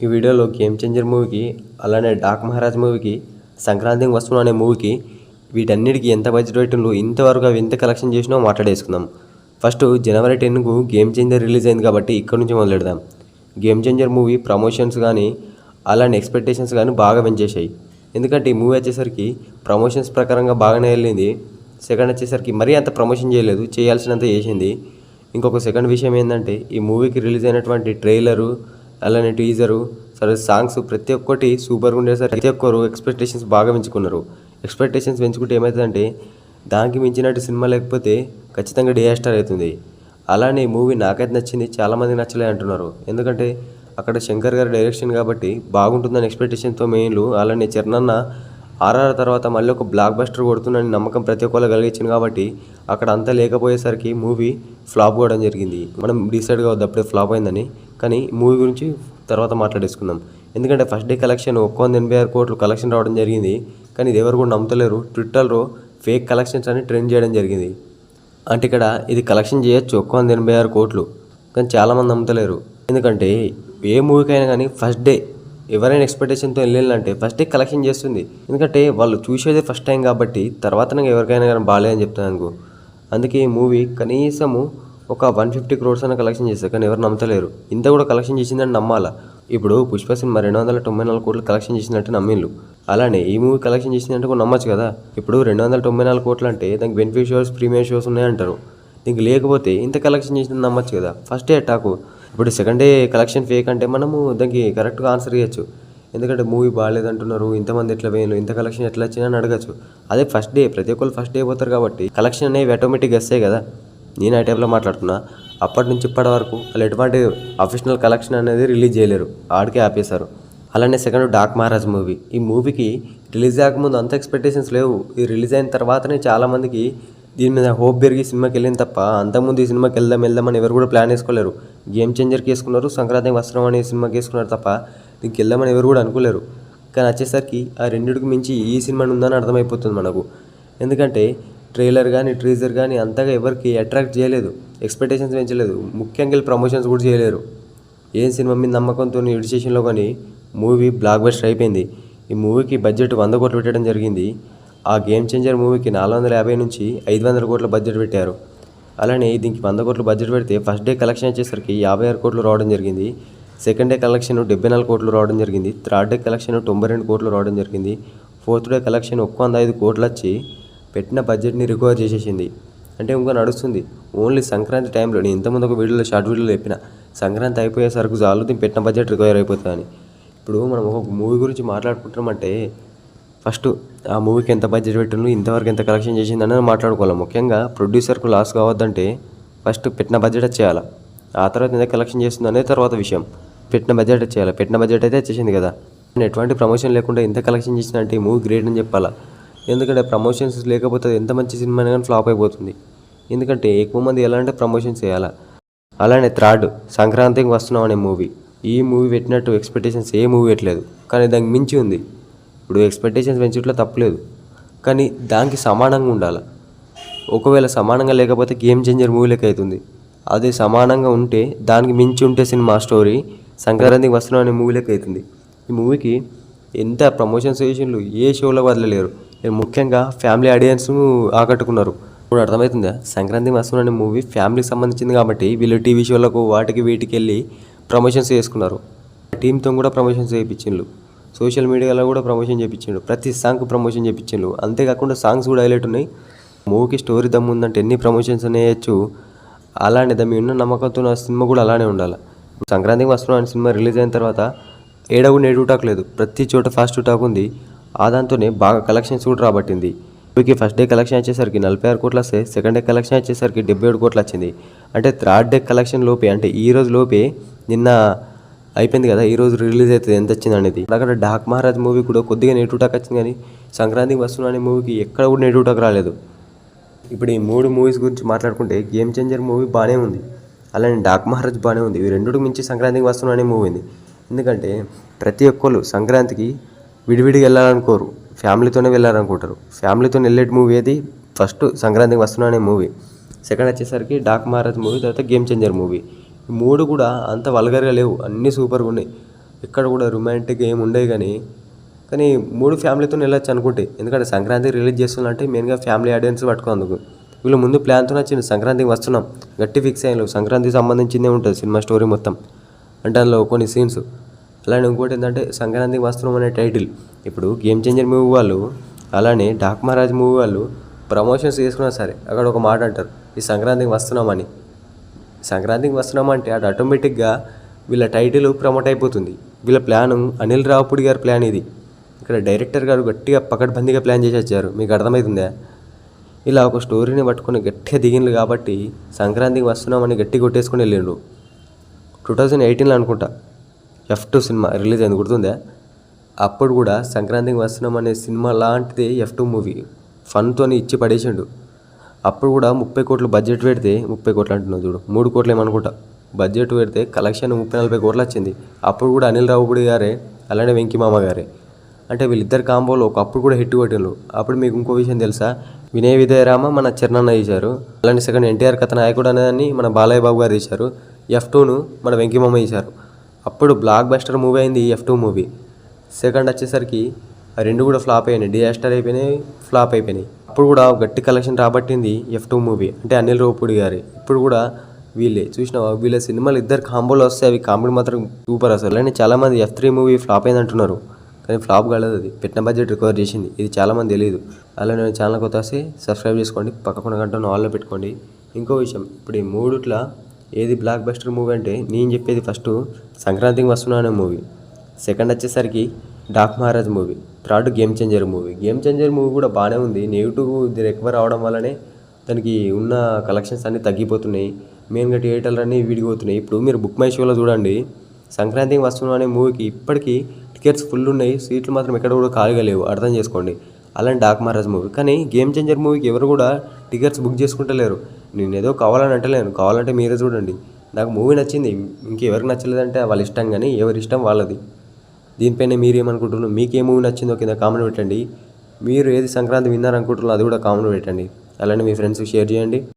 ఈ వీడియోలో game changer మూవీకి అలానే డాక్ మహారాజ్ మూవీకి సంక్రాంతికి వస్తున్నాం అనే మూవీకి వీటన్నిటికీ ఎంత బడ్జెట్ పెట్టిండ్రు ఇంతవరకు అవి ఎంత కలెక్షన్ చేసినా మాట్లాడేసుకుందాం. ఫస్ట్ జనవరి 10కు గేమ్ చేంజర్ రిలీజ్ అయింది కాబట్టి ఇక్కడ నుంచి మొదలెడదాం. గేమ్ చేంజర్ మూవీ ప్రమోషన్స్ కానీ అలానే ఎక్స్పెక్టేషన్స్ కానీ బాగా పెంచేశాయి. ఎందుకంటే ఈ మూవీ వచ్చేసరికి ప్రమోషన్స్ ప్రకారంగా బాగానే వెళ్ళింది. సెకండ్ వచ్చేసరికి మరీ అంత ప్రమోషన్ చేయలేదు, చేయాల్సినంత చేసింది. ఇంకొక సెకండ్ విషయం ఏంటంటే ఈ మూవీకి రిలీజ్ అయినటువంటి ట్రైలరు అలానే టీజరు సరే సాంగ్స్ ప్రతి ఒక్కటి సూపర్గా ఉండేసరికి ప్రతి ఒక్కరు ఎక్స్పెక్టేషన్స్ బాగా పెంచుకున్నారు. ఎక్స్పెక్టేషన్స్ పెంచుకుంటే ఏమవుతుందంటే దానికి మించినట్టు సినిమా లేకపోతే ఖచ్చితంగా డిజాస్టర్ అవుతుంది. అలానే ఈ మూవీ నాకైతే నచ్చింది, చాలామంది నచ్చలే అంటున్నారు. ఎందుకంటే అక్కడ శంకర్ గారి డైరెక్షన్ కాబట్టి బాగుంటుందని ఎక్స్పెక్టేషన్తో మెయిన్లు. అలానే చరణ్ ఆర్ఆర్ తర్వాత మళ్ళీ ఒక బ్లాక్ బస్టర్ కొడుతుందని నమ్మకం ప్రతి ఒక్కళ్ళు కలిగించింది కాబట్టి అక్కడ అంతా లేకపోయేసరికి మూవీ ఫ్లాప్ కూడా జరిగింది. మనం డిసైడ్ కావద్దు అప్పుడే ఫ్లాప్ అయిందని. కానీ మూవీ గురించి తర్వాత మాట్లాడేసుకుందాం. ఎందుకంటే ఫస్ట్ డే కలెక్షన్ 186 కోట్లు కలెక్షన్ రావడం జరిగింది. కానీ ఇది ఎవరు కూడా నమ్ముతలేరు. ట్విట్టర్లో ఫేక్ కలెక్షన్స్ అని ట్రెండ్ చేయడం జరిగింది. అంటే ఇక్కడ ఇది కలెక్షన్ చేయొచ్చు 186 కోట్లు, కానీ చాలామంది నమ్ముతలేరు. ఎందుకంటే ఏ మూవీకైనా కానీ ఫస్ట్ డే ఎవరైనా ఎక్స్పెక్టేషన్తో వెళ్ళాలంటే ఫస్ట్ డే కలెక్షన్ చేస్తుంది. ఎందుకంటే వాళ్ళు చూసేదే ఫస్ట్ టైం కాబట్టి తర్వాత నాకు ఎవరికైనా కానీ బాగాలేదని చెప్తాను అనుకో. అందుకే ఈ మూవీ కనీసము ఒక 150 crores అన్న కలెక్షన్ చేస్తారు, కానీ ఎవరు నమ్మతలేరు. ఇంత కూడా కలెక్షన్ చేసిందని నమ్మాలా. ఇప్పుడు పుష్ప సినిమా 294 కోట్లు కలెక్షన్ చేసినట్టు నమ్మిళ్ళు. అలానే ఈ మూవీ కలెక్షన్ చేసిందంటే కూడా నమ్మచ్చు కదా. ఇప్పుడు 294 కోట్లు అంటే దానికి బెనిఫిట్ షోస్ ప్రీమియర్ షోస్ ఉన్నాయంటారు. దీనికి లేకపోతే ఇంత కలెక్షన్ చేసింది నమ్మచ్చు కదా. First day attack. ఇప్పుడు సెకండ్ డే కలెక్షన్ ఫేక్ అంటే మనము దానికి కరెక్ట్గా ఆన్సర్ ఇవ్వచ్చు. ఎందుకంటే మూవీ బాగాలేదంటున్నారు, ఇంతమంది ఎట్లా వేయను, ఇంత కలెక్షన్ ఎట్లా వచ్చినా అని అడగచ్చు. అదే ఫస్ట్ డే ప్రతి ఒక్కరు ఫస్ట్ డే పోతారు కాబట్టి కలెక్షన్ అనేవి ఆటోమేటిక్గా వస్తాయి కదా. నేను ఆ టైంలో మాట్లాడుతున్నా. అప్పటి నుంచి ఇప్పటి వరకు వాళ్ళు ఎటువంటి అఫీషనల్ కలెక్షన్ అనేది రిలీజ్ చేయలేరు, ఆడికే ఆపేశారు. అలానే సెకండ్ డాక్ మహారాజ్ మూవీ. ఈ మూవీకి రిలీజ్ కాకముందు అంత ఎక్స్పెక్టేషన్స్ లేవు. ఇది రిలీజ్ అయిన తర్వాతనే చాలామందికి దీని మీద హోప్ పెరిగి సినిమాకి వెళ్ళింది తప్ప అంతకుముందు ఈ సినిమాకి వెళ్దామని ఎవరు కూడా ప్లాన్ వేసుకోలేరు. గేమ్ చేంజర్కి వేసుకున్నారు, సంక్రాంతికి వస్త్రం అనే సినిమాకి వేసుకున్నారు తప్ప దీనికి వెళ్దామని ఎవరు కూడా అనుకోలేరు. కానీ వచ్చేసరికి ఆ రెండింటికి మించి ఈ సినిమా ఉందని అర్థమైపోతుంది మనకు. ఎందుకంటే ట్రైలర్ కానీ టీజర్ కానీ అంతగా ఎవరికి అట్రాక్ట్ చేయలేదు, ఎక్స్పెక్టేషన్స్ పెంచలేదు, ముఖ్యంగా ప్రమోషన్స్ కూడా చేయలేరు. ఏం సినిమా మీద నమ్మకంతో ఎడిషన్లో కానీ మూవీ బ్లాక్ బస్టర్ అయిపోయింది. ఈ మూవీకి బడ్జెట్ 100 కోట్లు పెట్టడం జరిగింది. ఆ గేమ్ చేంజర్ మూవీకి 450 నుంచి 500 కోట్ల బడ్జెట్ పెట్టారు. అలానే దీనికి 100 కోట్ల బడ్జెట్ పెడితే ఫస్ట్ డే కలెక్షన్ వచ్చేసరికి 56 కోట్లు రావడం జరిగింది. సెకండ్ డే కలెక్షన్ 74 కోట్లు రావడం జరిగింది. థర్డ్ డే కలెక్షన్ 92 కోట్లు రావడం జరిగింది. ఫోర్త్ డే కలెక్షన్ 105 కోట్లు వచ్చి పెట్టిన బడ్జెట్ని రికవర్ చేసేసింది. అంటే ఇంకా నడుస్తుంది. ఓన్లీ సంక్రాంతి టైంలో నేను ఇంతకుముందు ఒక వీడియోలో షార్ట్ వీడియోలో చెప్పిన సంక్రాంతి అయిపోయేసరికి చాలు దీన్ని పెట్టిన బడ్జెట్ రికవర్ అయిపోతుందని. ఇప్పుడు మనం ఒక మూవీ గురించి మాట్లాడుకుంటున్నామంటే ఫస్ట్ ఆ మూవీకి ఎంత బడ్జెట్ పెట్టిండ్రు, ఇంతవరకు ఎంత కలెక్షన్ చేసింది అనేది మాట్లాడుకోవాలి. ముఖ్యంగా ప్రొడ్యూసర్కు లాస్ కావద్దంటే ఫస్ట్ పెట్టిన బడ్జెట్ వచ్చేయాలి. ఆ తర్వాత ఎంత కలెక్షన్ చేస్తుంది అనేది తర్వాత విషయం. పెట్టిన బడ్జెట్ వచ్చేయాలి. పెట్టిన బడ్జెట్ అయితే వచ్చేసింది కదా. ఎటువంటి ప్రమోషన్ లేకుండా ఎంత కలెక్షన్ చేసిందంటే ఈ మూవీ గ్రేట్ అని చెప్పాలా. ఎందుకంటే ప్రమోషన్స్ లేకపోతే ఎంత మంచి సినిమా కానీ ఫ్లాప్ అయిపోతుంది. ఎందుకంటే ఎక్కువ మంది ఎలా అంటే ప్రమోషన్స్ చేయాలి. అలానే థర్డ్ సంక్రాంతికి వస్తున్నాం అనే మూవీ. ఈ మూవీ పెట్టినట్టు ఎక్స్పెక్టేషన్స్ ఏ మూవీ పెట్టలేదు, కానీ దానికి మించి ఉంది. ఇప్పుడు ఎక్స్పెక్టేషన్స్ పెంచట్లో తప్పలేదు, కానీ దానికి సమానంగా ఉండాలి. ఒకవేళ సమానంగా లేకపోతే గేమ్ చేంజర్ మూవీలకి అవుతుంది. అదే సమానంగా ఉంటే దానికి మించి ఉంటే సినిమా స్టోరీ సంక్రాంతికి వస్తున్నాం అనే మూవీలకి అవుతుంది. ఈ మూవీకి ఎంత ప్రమోషన్స్ చేసిండ్రు, ఏ షోలో వదలలేరు. ముఖ్యంగా ఫ్యామిలీ ఆడియన్స్ను ఆకట్టుకున్నారు. ఇప్పుడు అర్థమవుతుందా, సంక్రాంతికి వస్తున్నాం అనే మూవీ ఫ్యామిలీకి సంబంధించింది కాబట్టి వీళ్ళు టీవీ షోలకు వాటికి వీటికి వెళ్ళి ప్రమోషన్స్ చేసుకున్నారు. టీంతో కూడా ప్రమోషన్స్ చేయించిండ్రు, సోషల్ మీడియాలో కూడా ప్రమోషన్ చేయించిండు, ప్రతి సాంగ్కి ప్రమోషన్ చేయించిండు. అంతేకాకుండా సాంగ్స్ కూడా హైలైట్ ఉన్నాయి. మూవీకి స్టోరీ దమ్ము ఉందంటే ఎన్ని ప్రమోషన్స్ అనేయచ్చు. అలానే దమ్మి ఉన్న నమ్మకంతో నా సినిమా కూడా అలానే ఉండాలి. సంక్రాంతికి వస్తున్నాం అనే సినిమా రిలీజ్ అయిన తర్వాత ఏడవు నెగిటివ్ టాక్ లేదు, ప్రతి చోట ఫాస్ట్ టాక్ ఉంది. ఆ దాంతోనే బాగా కలెక్షన్స్ కూడా రాబట్టింది. మూవీకి ఫస్ట్ డే కలెక్షన్ వచ్చేసరికి 46 కోట్లు వస్తే సెకండ్ డే కలెక్షన్ వచ్చేసరికి 77 కోట్లు వచ్చింది. అంటే థర్డ్ డే కలెక్షన్ లోపే, అంటే ఈ రోజు లోపే నిన్న అయిపోయింది కదా, ఈ రోజు రిలీజ్ అవుతుంది ఎంత వచ్చింది అనేది. అక్కడ డాక్ మహారాజ్ మూవీ కూడా కొద్దిగా నెగిటివ్ టాక్ వచ్చింది, కానీ సంక్రాంతికి వస్తున్నా అనే మూవీకి ఎక్కడ కూడా నెగిటివ్ టాక్ రాలేదు. ఇప్పుడు ఈ 3 మూవీస్ గురించి మాట్లాడుకుంటే గేమ్ చేంజర్ మూవీ బాగానే ఉంది, అలానే డాక్ మహారాజ్ బాగానే ఉంది. ఇవి రెండుకి మించి సంక్రాంతికి వస్తున్నా అనే మూవీ ఉంది. ఎందుకంటే ప్రతి ఒక్కరు సంక్రాంతికి విడివిడిగా వెళ్ళాలనుకోరు, ఫ్యామిలీతోనే వెళ్ళాలనుకుంటారు. ఫ్యామిలీతో వెళ్ళే మూవీ ఏది ఫస్ట్ సంక్రాంతికి వస్తున్నా అనే మూవీ, సెకండ్ వచ్చేసరికి డాక్ మహారాజ్ మూవీ, తర్వాత గేమ్ చేంజర్ మూవీ. ఈ 3 కూడా అంత వల్గర్గా లేవు, అన్నీ సూపర్గా ఉన్నాయి. ఎక్కడ కూడా రొమాంటిక్ ఏమి ఉండేవి కానీ 3 ఫ్యామిలీతో వెళ్ళొచ్చు అనుకుంటే, ఎందుకంటే సంక్రాంతి రిలీజ్ చేస్తున్నట్టే మెయిన్గా ఫ్యామిలీ ఆడియన్స్ పట్టుకున్నందుకు. వీళ్ళు ముందు ప్లాన్తో వచ్చింది సంక్రాంతికి వస్తున్నాం గట్టి ఫిక్స్ అయ్యారు, సంక్రాంతికి సంబంధించిందే ఉంటుంది సినిమా స్టోరీ మొత్తం అంటే అందులో కొన్ని సీన్స్. అలానే ఇంకోటి ఏంటంటే సంక్రాంతికి వస్తున్నాం అనే టైటిల్. ఇప్పుడు గేమ్ చేంజర్ మూవీ వాళ్ళు అలానే డాక్ మహారాజ్ మూవీ వాళ్ళు ప్రమోషన్స్ చేసుకున్నా సరే అక్కడ ఒక మాట అంటారు, ఈ సంక్రాంతికి వస్తున్నామని. సంక్రాంతికి వస్తున్నామంటే అది ఆటోమేటిక్గా వీళ్ళ టైటిల్ ప్రమోట్ అయిపోతుంది. వీళ్ళ ప్లాన్ అనిల్ రావుపూడి గారి ప్లాన్ ఇది. ఇక్కడ డైరెక్టర్ గారు గట్టిగా పకడ్బందీగా ప్లాన్ చేసి వచ్చారు, మీకు అర్థమవుతుందా? ఇలా ఒక స్టోరీని పట్టుకొని గట్టిగా దిగిండు కాబట్టి సంక్రాంతికి వస్తున్నామని గట్టి కొట్టేసుకొని వెళ్ళిండు. 2018లో అనుకుంటా F2 సినిమా రిలీజ్ అయింది, గుర్తుందా? అప్పుడు కూడా సంక్రాంతికి వస్తున్నాం అనే సినిమా లాంటిదే F2 మూవీ ఫన్తో ఇచ్చి పడేసిండు. అప్పుడు కూడా 30 కోట్లు బడ్జెట్ పెడితే, 30 కోట్లు అంటున్నావు చూడు, 3 కోట్లు ఏమనుకుంటా బడ్జెట్ పెడితే కలెక్షన్ 30-40 కోట్లు వచ్చింది. అప్పుడు కూడా అనిల్ రావుపూడి గారే అలానే వెంకీ మామ గారే, అంటే వీళ్ళిద్దరు కాంబోలో ఒకప్పుడు కూడా హిట్ కొట్టిండ్రు. అప్పుడు మీకు ఇంకో విషయం తెలుసా, వినయ విజయరామ మన చరణ్ తీశారు, అలాంటి సెకండ్ ఎన్టీఆర్ కథ నాయకుడు అనేదాన్ని మన బాలయ్య బాబు గారు తీశారు. F2ను మన వెంకీ మామ తీశారు. అప్పుడు బ్లాక్ బస్టర్ మూవీ అయింది F2 మూవీ. సెకండ్ వచ్చేసరికి ఆ రెండు కూడా ఫ్లాప్ అయినాయి, డిజాస్టర్ అయిపోయినాయి, ఫ్లాప్ అయిపోయినాయి. అప్పుడు కూడా గట్టి కలెక్షన్ రాబట్టింది F2 మూవీ, అంటే అనిల్ రావుపూడి గారి. ఇప్పుడు కూడా వీళ్ళే చూసినావా, వీళ్ళ సినిమాలు ఇద్దరు కాంబోలో వస్తే అవి కామెడీ మాత్రం సూపర్ అసలు. అలానే చాలామంది F3 మూవీ ఫ్లాప్ అయింది అంటున్నారు, కానీ ఫ్లాప్ కాలేదు, అది పెట్టిన బడ్జెట్ రికవర్ చేసింది. ఇది చాలామంది తెలియదు. అలానే నేను ఛానల్ కొత్త వస్తే సబ్స్క్రైబ్ చేసుకోండి, పక్కకున్న గంటను ఆల్లో పెట్టుకోండి. ఇంకో విషయం, ఇప్పుడు ఈ మూడిట్లా ఏది బ్లాక్ బస్టర్ మూవీ అంటే నేను చెప్పేది ఫస్ట్ సంక్రాంతికి వస్తున్నా అనే మూవీ, సెకండ్ వచ్చేసరికి Daaku Maharaaj movie, third game changer movie. Game changer movie కూడా బాగానే ఉంది, నెగిటివ్ ఇది ఎక్కువ రావడం వల్లనే దానికి ఉన్న కలెక్షన్స్ అన్నీ తగ్గిపోతున్నాయి, మెయిన్గా థియేటర్లు అన్నీ విడిపోతున్నాయి. ఇప్పుడు మీరు బుక్ మై షోలో చూడండి, సంక్రాంతికి వస్తున్నా అనే మూవీకి ఇప్పటికీ టికెట్స్ ఫుల్ ఉన్నాయి, సీట్లు మాత్రం ఎక్కడ కూడా ఖాళీగా లేవు, అర్థం చేసుకోండి. అలాంటి డాక్ మహారాజ్ మూవీ. కానీ గేమ్ చేంజర్ మూవీకి ఎవరు కూడా టికెట్స్ బుక్ చేసుకుంటలేరు. నేను ఏదో కావాలని అంటలేను, కావాలంటే మీరే చూడండి. నాకు మూవీ నచ్చింది, ఇంకెవరికి నచ్చలేదంటే వాళ్ళ ఇష్టం, కానీ ఎవరి ఇష్టం వాళ్ళది. దీనిపైన మీరు ఏమనుకుంటున్నారు, మీకు ఏ మూవీ నచ్చిందో కింద కామెంట్ పెట్టండి. మీరు ఏది సంక్రాంతి విన్నారనుకుంటున్నారో అది కూడా కామెంట్ పెట్టండి. అలానే మీ ఫ్రెండ్స్కి షేర్ చేయండి.